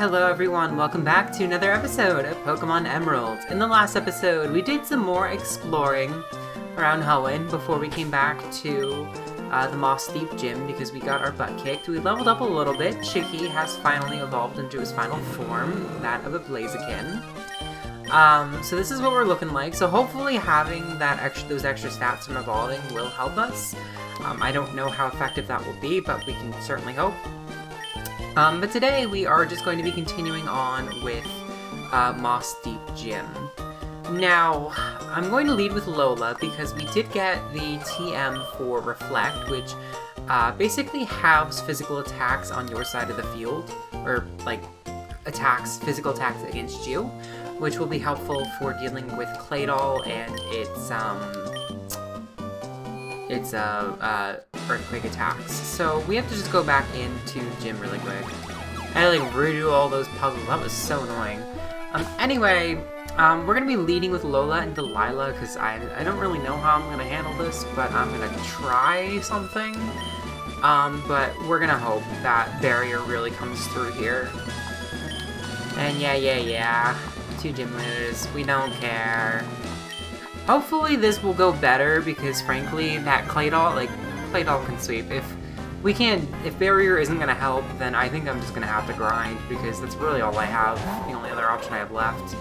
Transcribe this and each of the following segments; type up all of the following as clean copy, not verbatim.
Hello everyone, welcome back to another episode of Pokemon Emerald. In the last episode, we did some more exploring around Hoenn before we came back to the Mossdeep Gym because we got our butt kicked. We leveled up a little bit. Chicky has finally evolved into his final form, that of a Blaziken. So this is what we're looking like. So hopefully having those extra stats from evolving will help us. I don't know how effective that will be, but we can certainly hope. But today we are just going to be continuing on with Mossdeep Gym. Now, I'm going to lead with Lola because we did get the TM for Reflect, which basically halves physical attacks on your side of the field, or like physical attacks against you, which will be helpful for dealing with Claydol and its earthquake attacks. So we have to just go back into gym really quick. I had to like redo all those puzzles. That was so annoying. Anyway, we're gonna be leading with Lola and Delilah because I don't really know how I'm gonna handle this, but I'm gonna try something. But we're gonna hope that barrier really comes through here. And yeah. 2 gym moves. We don't care. Hopefully this will go better because frankly that Claydol can sweep. If barrier isn't gonna help, then I think I'm just gonna have to grind because that's really all I have. The only other option I have left.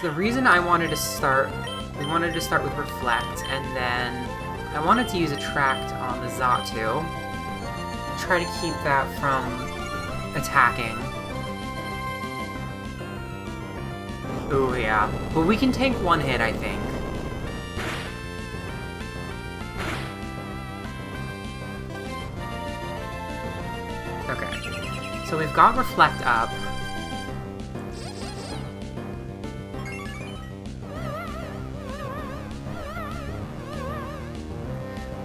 So the reason we wanted to start with Reflect, and then I wanted to use Attract on the Xatu. Try to keep that from attacking. Ooh, yeah. But we can take one hit, I think. Okay. So we've got Reflect up.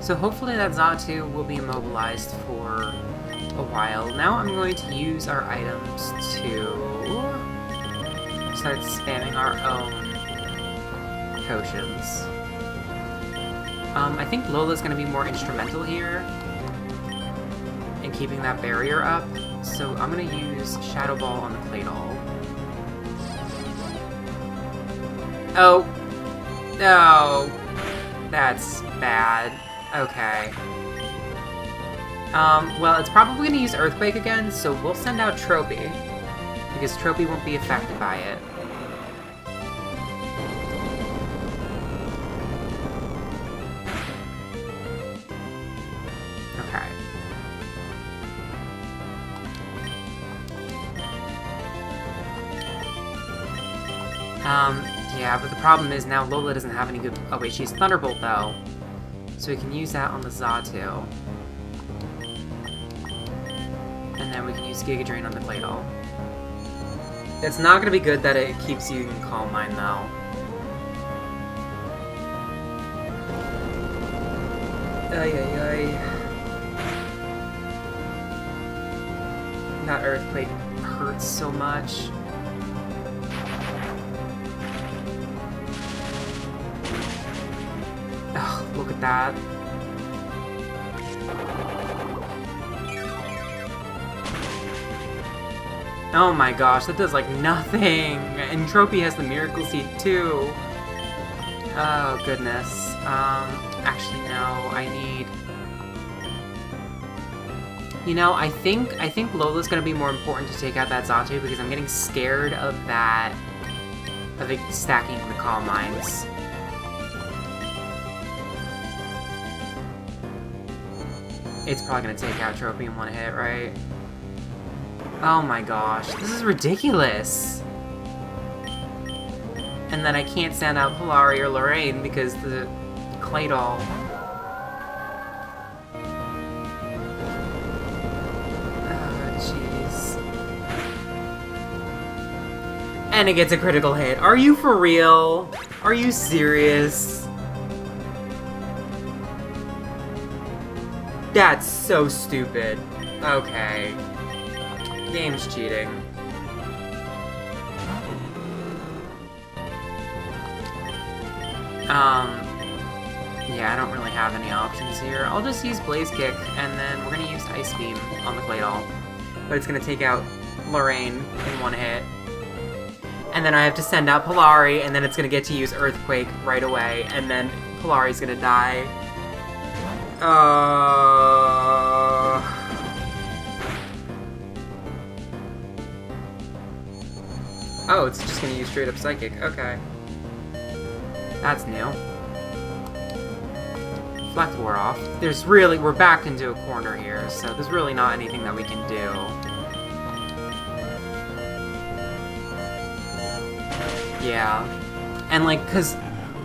So hopefully that Xatu will be immobilized for a while. Now I'm going to use our items to start spamming our own potions. I think Lola's going to be more instrumental here in keeping that barrier up, so I'm going to use Shadow Ball on the Claydol. Oh! No! That's bad. Okay. Well, it's probably going to use Earthquake again, so we'll send out Tropy, because Tropy won't be affected by it. Okay. Yeah, but the problem is now Lola doesn't have any good... Oh wait, she's Thunderbolt though. So we can use that on the Xatu. And then we can use Giga Drain on the Claydol. It's not going to be good that it keeps using Calm Mind, though. That Earthquake hurts so much. Ugh, look at that. Oh my gosh, that does like nothing! And Tropy has the Miracle Seed too! Oh goodness. Actually no, I need... You know, I think Lola's gonna be more important to take out that Xatu because I'm getting scared of that... of it stacking the Calm Minds. It's probably gonna take out Tropy in one hit, right? Oh my gosh, this is ridiculous! And then I can't send out Polari or Lorraine because the Claydol... Oh, jeez. And it gets a critical hit. Are you for real? Are you serious? That's so stupid. Okay. Game's cheating. Yeah, I don't really have any options here. I'll just use Blaze Kick, and then we're gonna use Ice Beam on the Claydol. But it's gonna take out Lorraine in one hit. And then I have to send out Polari, and then it's gonna get to use Earthquake right away, and then Polari's gonna die. Oh, it's just gonna use straight up Psychic. Okay. That's new. Reflect wore off. We're backed into a corner here, so there's really not anything that we can do. Yeah. And like, cause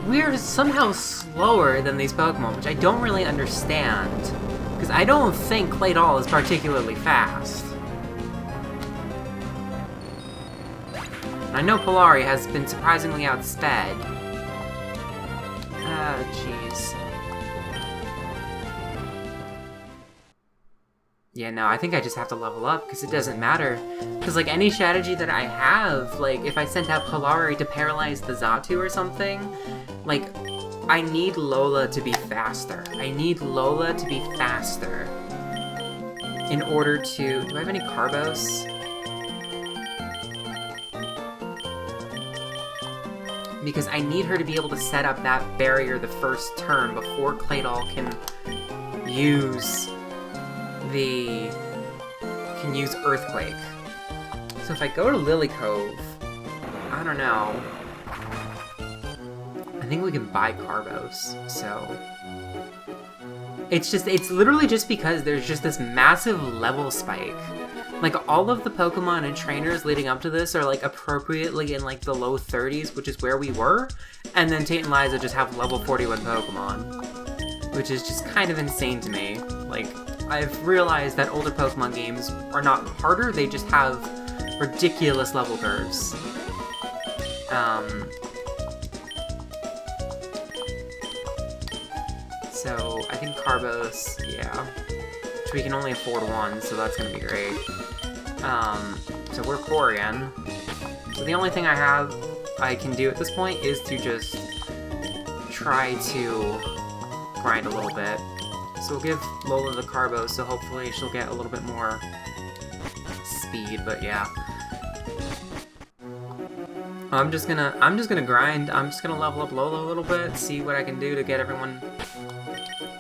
we're somehow slower than these Pokemon, which I don't really understand. Because I don't think Claydol is particularly fast. I know Polari has been surprisingly outsped. Ah, jeez. Yeah, no, I think I just have to level up, because it doesn't matter. Because, like, any strategy that I have, like, if I sent out Polari to paralyze the Xatu or something, like, I need Lola to be faster. I need Lola to be faster in order to... Do I have any Carbos? Because I need her to be able to set up that barrier the first turn before Claydol can use Earthquake. So if I go to Lily Cove, I don't know. I think we can buy Carbos, so... It's literally just because there's just this massive level spike. Like, all of the Pokemon and trainers leading up to this are, like, appropriately in, like, the low 30s, which is where we were, and then Tate and Liza just have level 41 Pokemon, which is just kind of insane to me. Like, I've realized that older Pokemon games are not harder, they just have ridiculous level curves. So, I think Carbos, yeah. Which we can only afford one, so that's gonna be great. So we're poor again. So the only thing I can do at this point is to just try to grind a little bit. So we'll give Lola the Carbo, so hopefully she'll get a little bit more speed, but yeah. I'm just gonna grind. I'm just gonna level up Lola a little bit, see what I can do to get everyone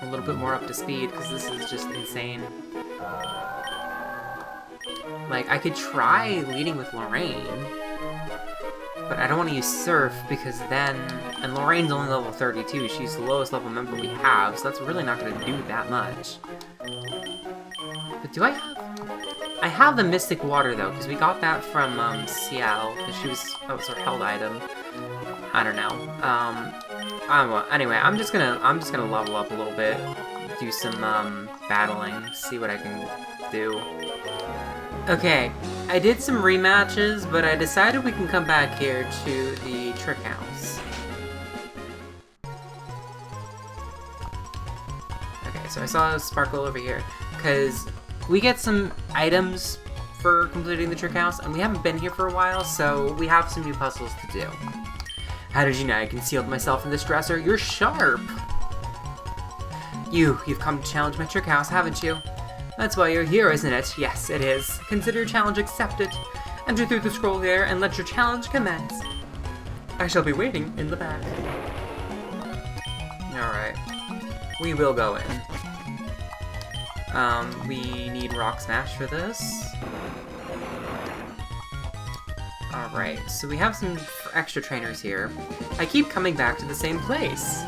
a little bit more up to speed, because this is just insane. Like, I could try leading with Lorraine, but I don't want to use Surf, because then... And Lorraine's only level 32, she's the lowest level member we have, so that's really not going to do that much. But do I have... I have the Mystic Water, though, because we got that from, Ciel, because that was her held item. I don't know. I don't know. Anyway, I'm just gonna level up a little bit, do some, battling, see what I can do. Okay, I did some rematches, but I decided we can come back here to the Trick House. Okay, so I saw a Sparkle over here, because we get some items for completing the Trick House, and we haven't been here for a while, so we have some new puzzles to do. How did you know I concealed myself in this dresser? You're sharp! You've come to challenge my Trick House, haven't you? That's why you're here, isn't it? Yes, it is. Consider your challenge accepted. Enter through the scroll here and let your challenge commence. I shall be waiting in the back. Alright. We will go in. We need Rock Smash for this. Alright, so we have some extra trainers here. I keep coming back to the same place.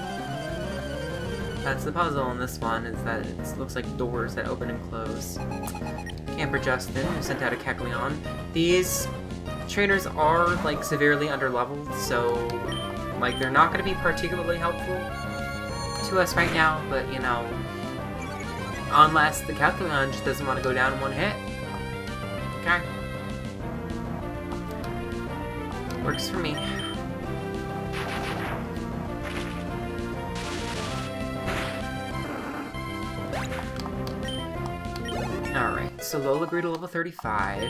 That's the puzzle in this one, is that it looks like doors that open and close. Camper Justin, who sent out a Kecleon. These trainers are, like, severely underleveled, so, like, they're not going to be particularly helpful to us right now, but, you know, unless the Kecleon just doesn't want to go down in one hit. Okay. Works for me. Alright, so Lola grew to level 35.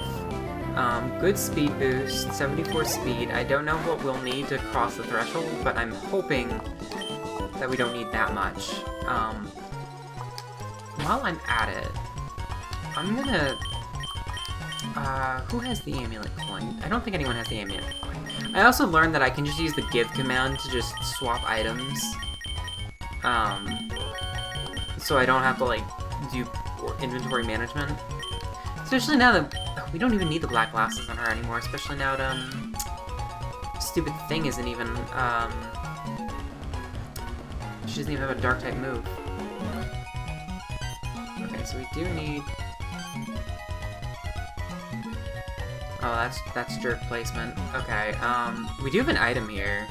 Good speed boost, 74 speed. I don't know what we'll need to cross the threshold, but I'm hoping that we don't need that much. While I'm at it, I'm gonna... who has the amulet coin? I don't think anyone has the amulet coin. I also learned that I can just use the give command to just swap items. So I don't have to, like, do inventory management. Especially now that we don't even need the black glasses on her anymore, especially now that, stupid thing isn't even, she doesn't even have a dark type move. Okay, so we do need... Oh, that's jerk placement. Okay, we do have an item here.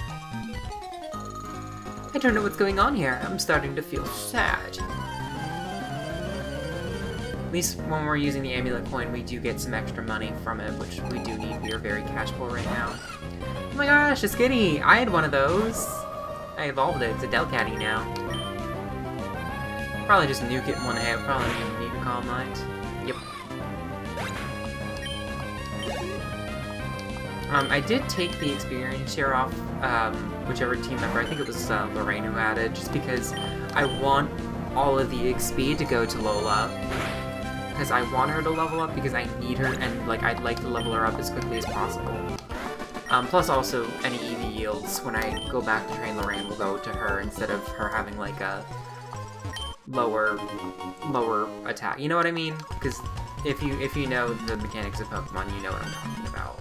I don't know what's going on here. I'm starting to feel sad. At least when we're using the amulet coin, we do get some extra money from it, which we do need. We are very cash poor right now. Oh my gosh, a Skitty! I had one of those. I evolved it. It's a Delcatty now. Probably just nuke it in one hit. Probably don't even need a Calm Mind. Yep. I did take the experience share off whichever team member. I think it was Lorraine who had it, just because I want all of the XP to go to Lola. Because I want her to level up, because I need her, and like I'd like to level her up as quickly as possible. Plus also, any EV yields, when I go back to train Lorraine, will go to her instead of her having like a lower attack. You know what I mean? Because if you know the mechanics of Pokemon, you know what I'm talking about.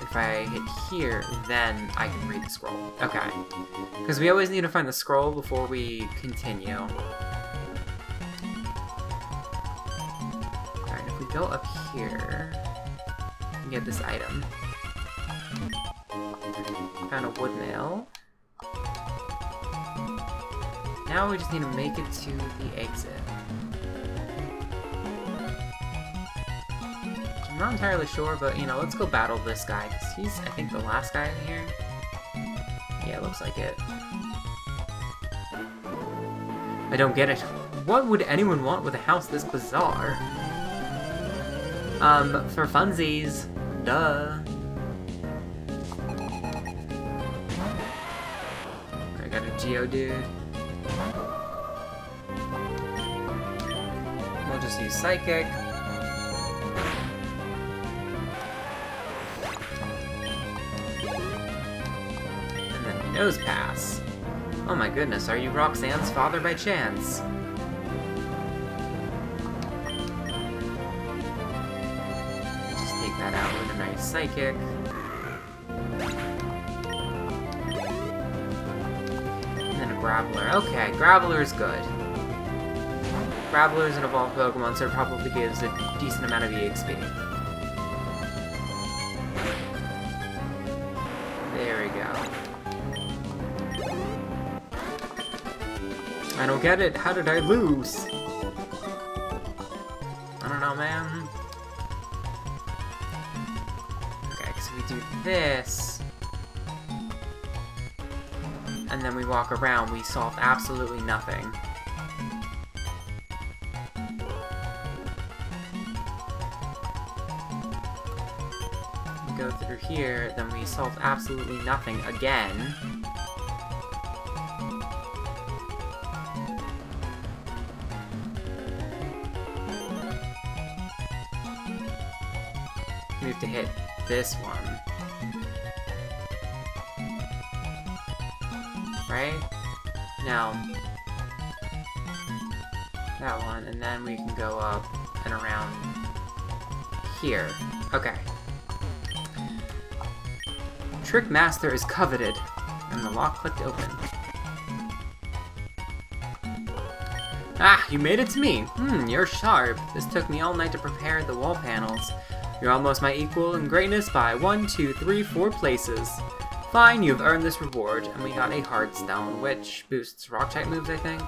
If I hit here, then I can read the scroll. Okay. Because we always need to find the scroll before we continue. Alright, if we go up here, we can get this item. Found a wood mail. Now we just need to make it to the exit. I'm not entirely sure, but, you know, let's go battle this guy, because he's, I think, the last guy in here. Yeah, it looks like it. I don't get it. What would anyone want with a house this bizarre? For funsies. Duh. I got a Geodude. We'll just use Psychic. Nose Pass. Oh my goodness, are you Roxanne's father by chance? Just take that out with a nice Psychic. And then a Graveler. Okay, Graveler's good. Graveler's an evolved Pokemon, so it probably gives a decent amount of EXP. There we go. I don't get it. How did I lose? I don't know, man. Okay, so we do this. And then we walk around. We solve absolutely nothing. We go through here, then we solve absolutely nothing again. We have to hit this one. Right? Now, that one, and then we can go up and around here. Okay. Trick Master is coveted, and the lock clicked open. Ah, you made it to me! You're sharp. This took me all night to prepare the wall panels. You're almost my equal in greatness by 1, 2, 3, 4 places. Fine, you've earned this reward, and we got a Heartstone, which boosts rock-type moves, I think.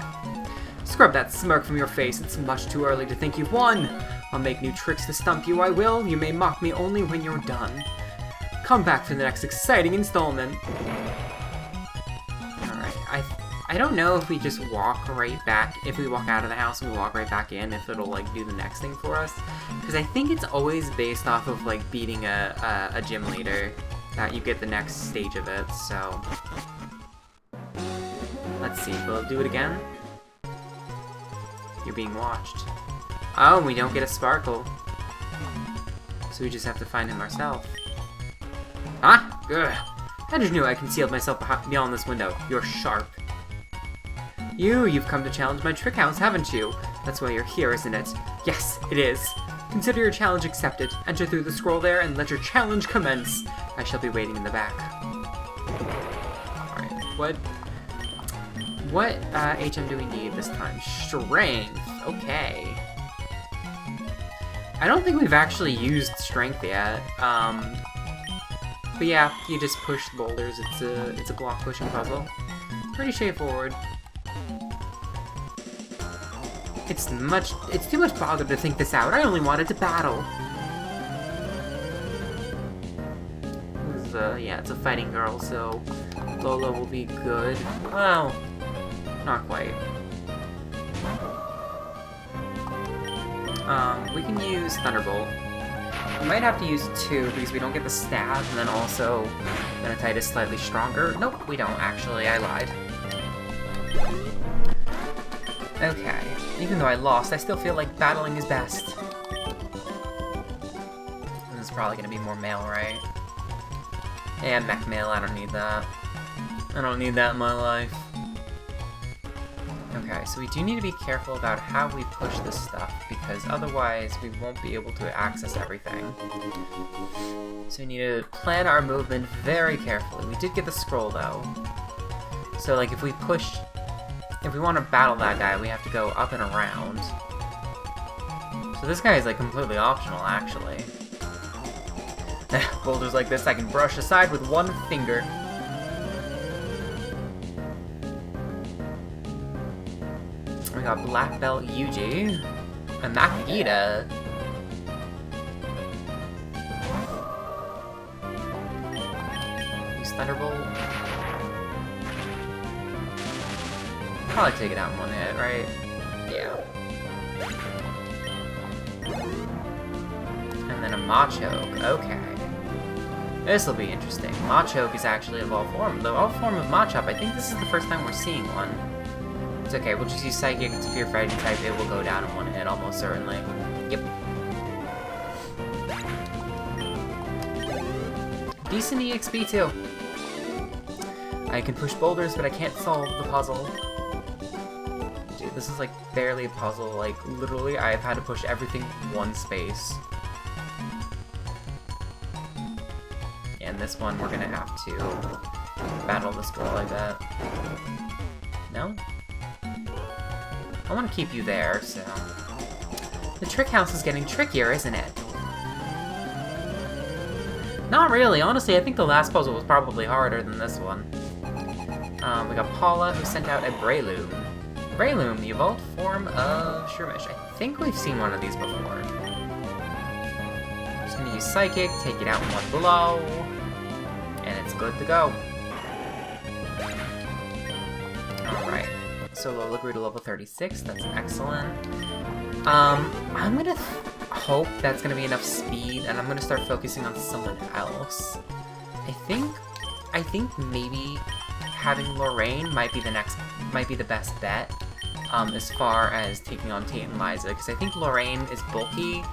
Scrub that smirk from your face, it's much too early to think you've won! I'll make new tricks to stump you, I will. You may mock me only when you're done. Come back for the next exciting installment. Alright, I don't know if we just walk right back, if we walk out of the house and we walk right back in, if it'll, like, do the next thing for us. Because I think it's always based off of, like, beating a gym leader. that you get the next stage of it, so... Let's see, will it do it again? You're being watched. Oh, we don't get a sparkle. So we just have to find him ourselves. Huh? Ugh. How did you know I concealed myself beyond this window? You're sharp. You've come to challenge my trick house, haven't you? That's why you're here, isn't it? Yes, it is. Consider your challenge accepted. Enter through the scroll there and let your challenge commence. I shall be waiting in the back. Alright, what HM do we need this time? Strength. Okay. I don't think we've actually used strength yet. But yeah, you just push boulders. It's a block pushing puzzle. Pretty straightforward. It's too much bother to think this out. I only wanted to battle. Yeah, it's a fighting girl, so Lola will be good. Well, not quite. We can use Thunderbolt. We might have to use 2 because we don't get the stab, and then also Venetite is slightly stronger. Nope, we don't actually. I lied. Okay. Even though I lost, I still feel like battling is best. This is probably gonna be more mail, right? Yeah, mech mail, I don't need that. I don't need that in my life. Okay, so we do need to be careful about how we push this stuff, because otherwise we won't be able to access everything. So we need to plan our movement very carefully. We did get the scroll, though. So, like, if we want to battle that guy, we have to go up and around. So this guy is, like, completely optional, actually. Boulders like this I can brush aside with one finger. We got Black Belt Yuji. And Makita. Use Thunderbolt. Probably take it out in one hit, right? Yeah. And then a Machoke. Okay. This'll be interesting. Machoke is actually a evolved form. The evolved form of Machop, I think this is the first time we're seeing one. It's okay, we'll just use Psychic to Pure Fighting type. It will go down in one hit, almost certainly. Yep. Decent EXP too. I can push boulders, but I can't solve the puzzle. Dude, this is like barely a puzzle. Like, literally, I've had to push everything one space. And this one, we're gonna have to battle the scroll, I bet. No? I want to keep you there, so... The trick house is getting trickier, isn't it? Not really. Honestly, I think the last puzzle was probably harder than this one. We got Paula, who sent out a Breloom. Breloom, the evolved form of Shroomish. I think we've seen one of these before. Just gonna use Psychic, take it out in one blow, and it's good to go. Alright. So Lola grew to level 36, that's excellent. I'm gonna hope that's gonna be enough speed, and I'm gonna start focusing on someone else. I think maybe having Lorraine might be the best bet, as far as taking on Tate and Liza, because I think Lorraine is bulky.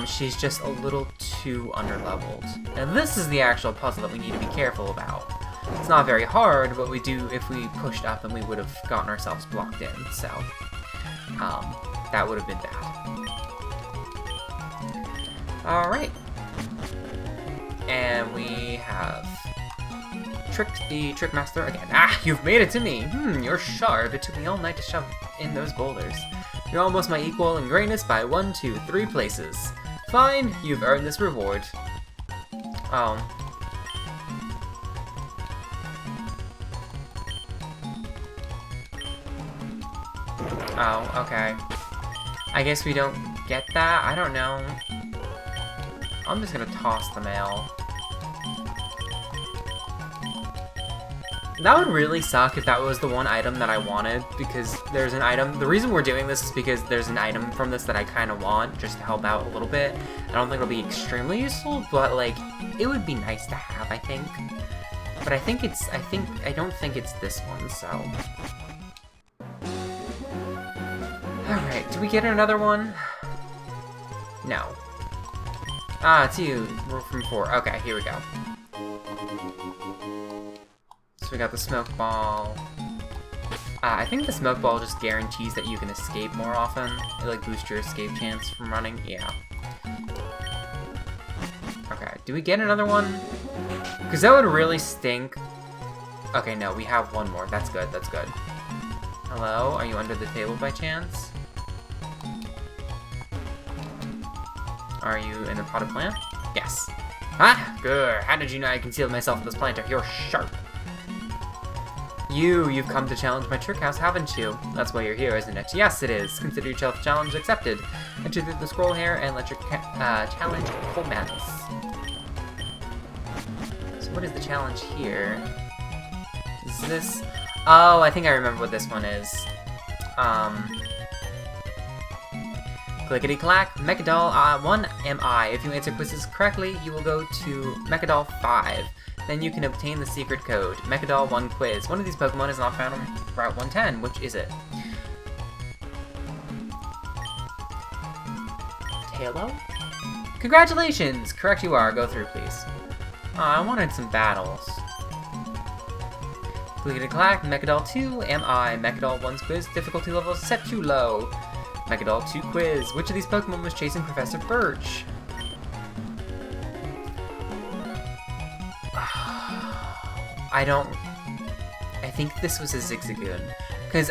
She's just a little too underleveled. And this is the actual puzzle that we need to be careful about. It's not very hard, but we do, if we pushed up, then we would have gotten ourselves blocked in, so that would have been bad. Alright. And we have tricked the Trickmaster again. Ah, you've made it to me! You're sharp. It took me all night to shove in those boulders. You're almost my equal in greatness by 1, 2, 3 places. Fine, you've earned this reward. Oh, okay. I guess we don't get that? I don't know. I'm just gonna toss the mail. That would really suck if that was the one item that I wanted, because there's an item. The reason we're doing this is because there's an item from this that I kind of want, just to help out a little bit. I don't think it'll be extremely useful, but like, it would be nice to have, I think. But I don't think it's this one, so. Alright, do we get another one? No. Ah, it's you. We're from 4. Okay, here we go. So we got the smoke ball. I think the smoke ball just guarantees that you can escape more often. It like boosts your escape chance from running. Yeah. Okay, do we get another one? Because that would really stink. Okay, no, we have one more. That's good, that's good. Hello? Are you under the table by chance? Are you in the potted plant? Yes. Ah, good. How did you know I concealed myself in this planter? You're sharp. You've come to challenge my trick house, haven't you? That's why you're here, isn't it? Yes, it is. Consider yourself challenge accepted. Enter through the scroll here and let your challenge commence. So what is the challenge here? Is this... Oh, I think I remember what this one is. Clickety-clack, Mechadol 1 am I. If you answer quizzes correctly, you will go to Mechadol 5. Then you can obtain the secret code, Mechadol 1 quiz. One of these Pokemon is not found on Route 110. Which is it? Tailo? Congratulations! Correct you are. Go through, please. Oh, I wanted some battles. Clickety-clack, Mechadol 2 am I. Mechadol 1's quiz. Difficulty level set too low. Mechadol 2 quiz. Which of these Pokemon was chasing Professor Birch? I think this was a Zigzagoon. Because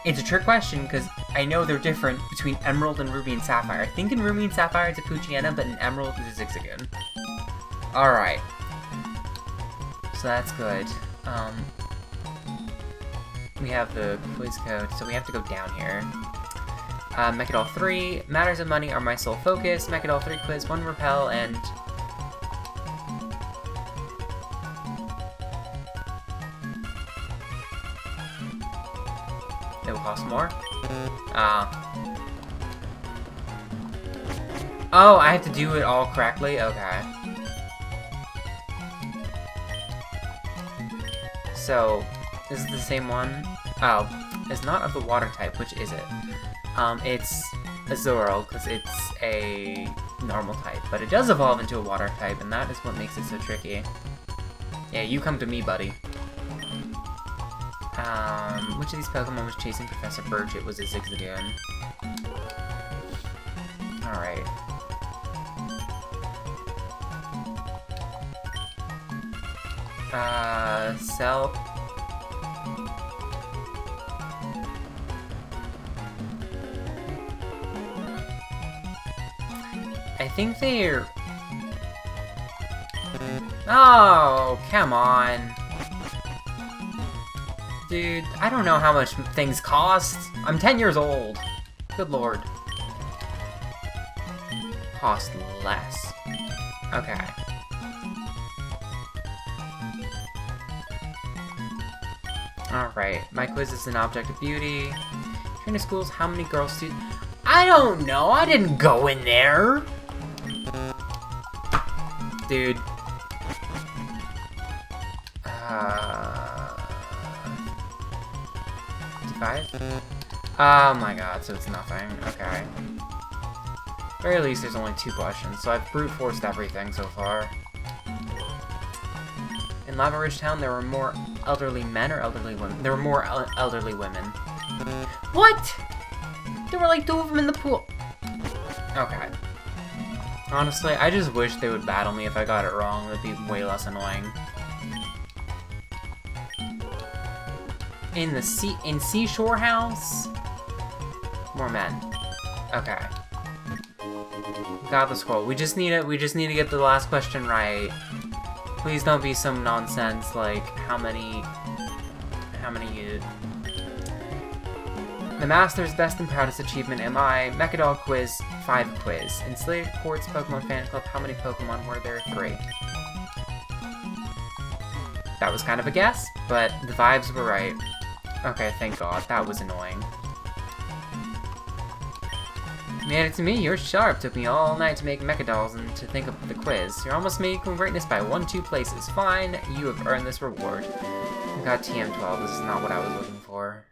it's a trick question, because I know they're different between Emerald and Ruby and Sapphire. I think in Ruby and Sapphire it's a Poochyena, but in Emerald it's a Zigzagoon. Alright. So that's good. We have the quiz code, so we have to go down here. Mechadol 3, matters of money are my sole focus. Mechadol 3 quiz, 1 repel, and... It will cost more. Oh, I have to do it all correctly? Okay. So, this is the same one. Oh, it's not of the water type. Which is it? It's Azurill, because it's a normal type. But it does evolve into a water type, and that is what makes it so tricky. Yeah, you come to me, buddy. Which of these Pokemon was chasing Professor Birch? It was a Zigzagoon. Alright. Cell. I think they're... Oh, come on. Dude, I don't know how much things cost. I'm 10 years old. Good lord. Cost less. Okay. Alright, my quiz is an object of beauty. Trainer schools, how many girls students? I don't know, I didn't go in there! Dude. 55? Oh my god, so it's nothing. Okay. At very least there's only 2 questions, so I've brute forced everything so far. In Lava Ridge Town, there were more elderly men or elderly women? There were more elderly women. What? There were like 2 of them in the pool. Okay. Honestly, I just wish they would battle me if I got it wrong. It would be way less annoying. In Seashore House? More men. Okay. Got the scroll. We just need to get the last question right. Please don't be some nonsense like how many you... The Master's best and proudest achievement am I. Mechadol quiz, 5 quiz. In Slated Quartz Pokemon Fan Club, how many Pokemon were there? 3. That was kind of a guess, but the vibes were right. Okay, thank God. That was annoying. Made it to me, you're sharp. Took me all night to make mecha dolls and to think of the quiz. You're almost making greatness by 1-2 places. Fine, you have earned this reward. I got TM12, this is not what I was looking for.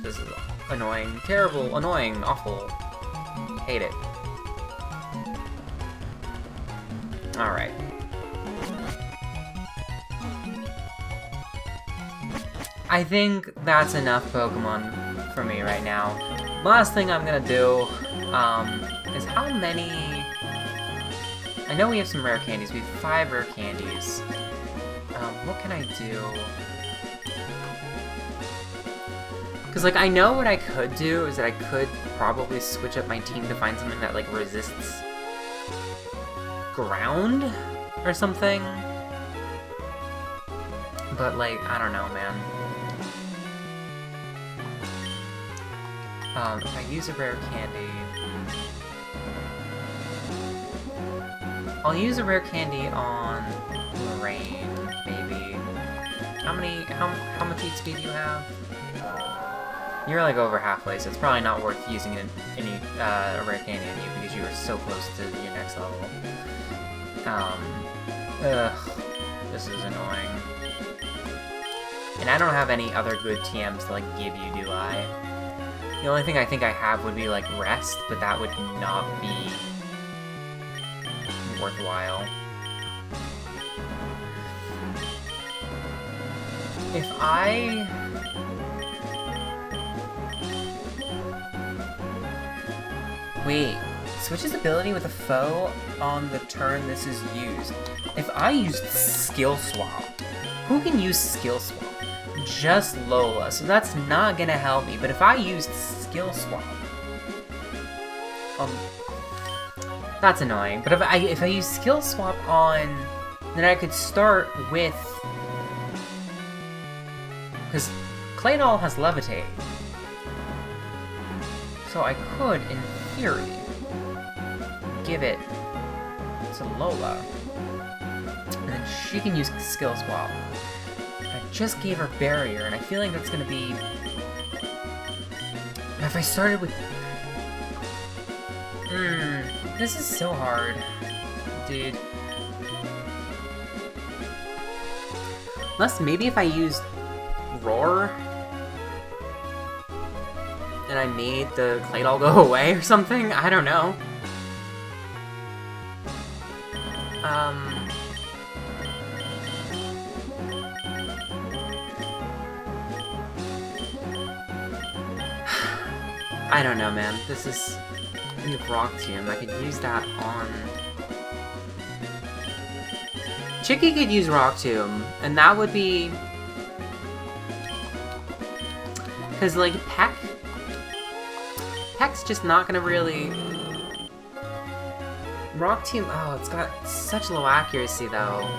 This is annoying. Terrible, annoying, awful. Hate it. Alright. I think that's enough Pokemon for me right now. Last thing I'm gonna do, is how many... I know we have some rare candies. We have 5 rare candies. What can I do? Because, like, I know what I could do is that I could probably switch up my team to find something that, like, resists ground or something. But, like, I don't know, man. If I use a rare candy... I'll use a rare candy on Rain, maybe. How much speed do you have? You're like over halfway, so it's probably not worth using any rare candy on you because you are so close to your next level. This is annoying. And I don't have any other good TMs to, like, give you, do I? The only thing I think I have would be, like, Rest, but that would not be worthwhile. If I... Wait, switches ability with a foe on the turn this is used. If I used Skill Swap, who can use Skill Swap? Just Lola, so that's not gonna help me. But if I used Skill Swap, that's annoying. But if I use Skill Swap on, then I could start with, because Claydol has Levitate, so I could, in theory, give it to Lola, and then she can use Skill Swap. I just gave her Barrier, and I feel like that's gonna be... If I started with... this is so hard, dude. Unless maybe if I used Roar, and I made the Claydol go away or something? I don't know. I don't know, man. This is... in the Rock Tomb. I could use that on... Chicky could use Rock Tomb, and that would be... Because, like, Peck's just not gonna really... Rock Tomb... Oh, it's got such low accuracy, though.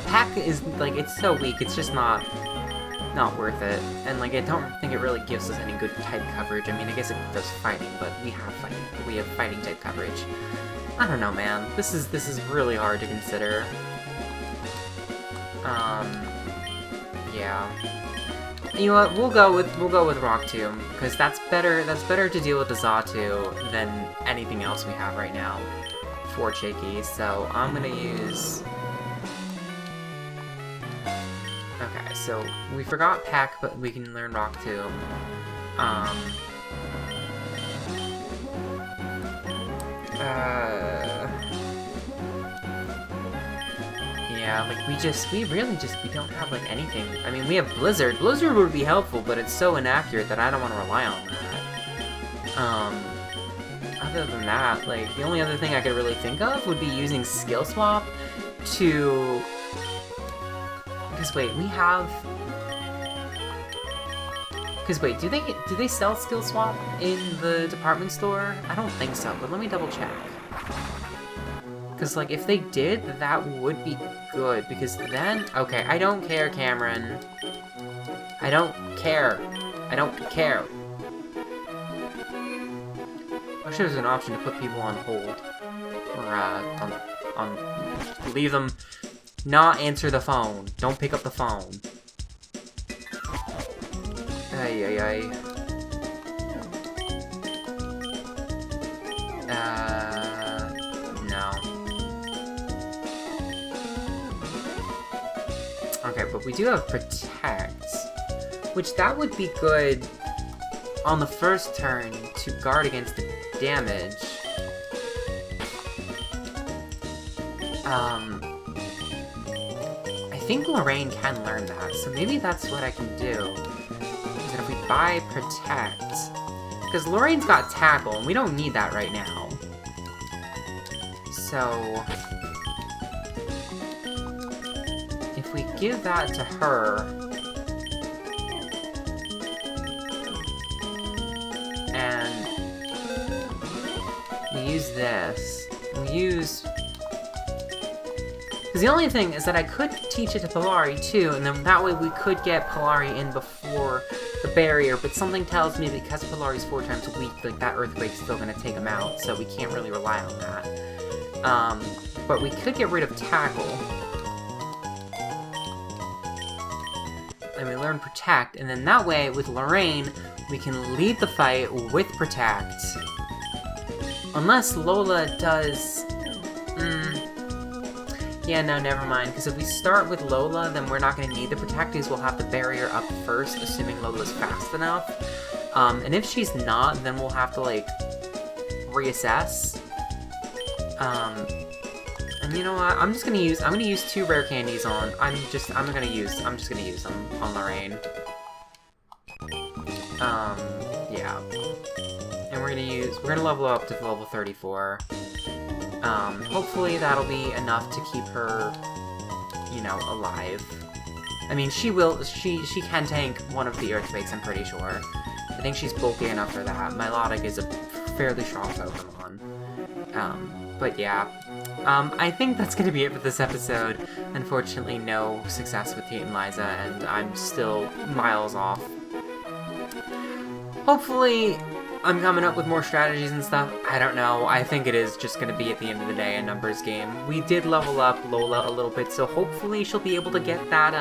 Peck is, like, it's so weak, it's just not worth it. And, like, I don't think it really gives us any good type coverage. I mean, I guess it does fighting, but we have fighting type coverage. I don't know, man. This is really hard to consider. Yeah. You know what? We'll go with Rock Tomb, because that's better to deal with the Xatu than anything else we have right now for Chicky. So I'm gonna use... Okay, so we forgot Peck, but we can learn Rock Tomb. Yeah, like, we don't have, like, anything. I mean, we have Blizzard. Blizzard would be helpful, but it's so inaccurate that I don't want to rely on that. Other than that, like, the only other thing I could really think of would be using Skill Swap to... Because, wait, we have... Because, wait, do they sell Skill Swap in the department store? I don't think so, but let me double check. Because, like, if they did, that would be good, because then... Okay, I don't care, Cameron. I don't care. I don't care. I wish there was an option to put people on hold. Or, leave them... Not answer the phone. Don't pick up the phone. Ay, ay, ay. No. Okay, but we do have Protect, which that would be good on the first turn to guard against the damage. I think Lorraine can learn that, so maybe that's what I can do. Is that if we buy Protect, because Lorraine's got Tackle, and we don't need that right now. So, if we give that to her, and we use this, we use... Because the only thing is that I could teach it to Polari too, and then that way we could get Polari in before the barrier, but something tells me because Polari's 4 times weak, like that Earthquake's still going to take him out, so we can't really rely on that. But we could get rid of Tackle. And we learn Protect, and then that way, with Lorraine, we can lead the fight with Protect. Unless Lola does... Yeah, no, never mind, because if we start with Lola, then we're not going to need the Protect, because we'll have the barrier up first, assuming Lola's fast enough. And if she's not, then we'll have to, like, reassess. And you know what, I'm just going to use 2 rare candies on, I'm just going to use them on Lorraine. Yeah. And we're going to level up to level 34. Hopefully that'll be enough to keep her, you know, alive. I mean, she can tank one of the Earthquakes, I'm pretty sure. I think she's bulky enough for that. Milotic is a fairly strong Pokemon. But yeah. I think that's gonna be it for this episode. Unfortunately, no success with Tate and Liza, and I'm still miles off. Hopefully, I'm coming up with more strategies and stuff. I don't know. I think it is just going to be, at the end of the day, a numbers game. We did level up Lola a little bit, so hopefully she'll be able to get that,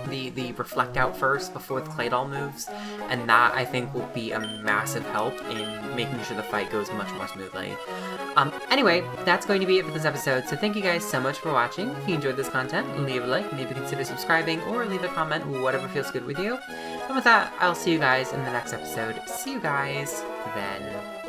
the Reflect out first before the Claydol moves. And that, I think, will be a massive help in making sure the fight goes much more smoothly. Anyway, that's going to be it for this episode, so thank you guys so much for watching. If you enjoyed this content, leave a like, maybe consider subscribing, or leave a comment, whatever feels good with you. And with that, I'll see you guys in the next episode. See you guys then.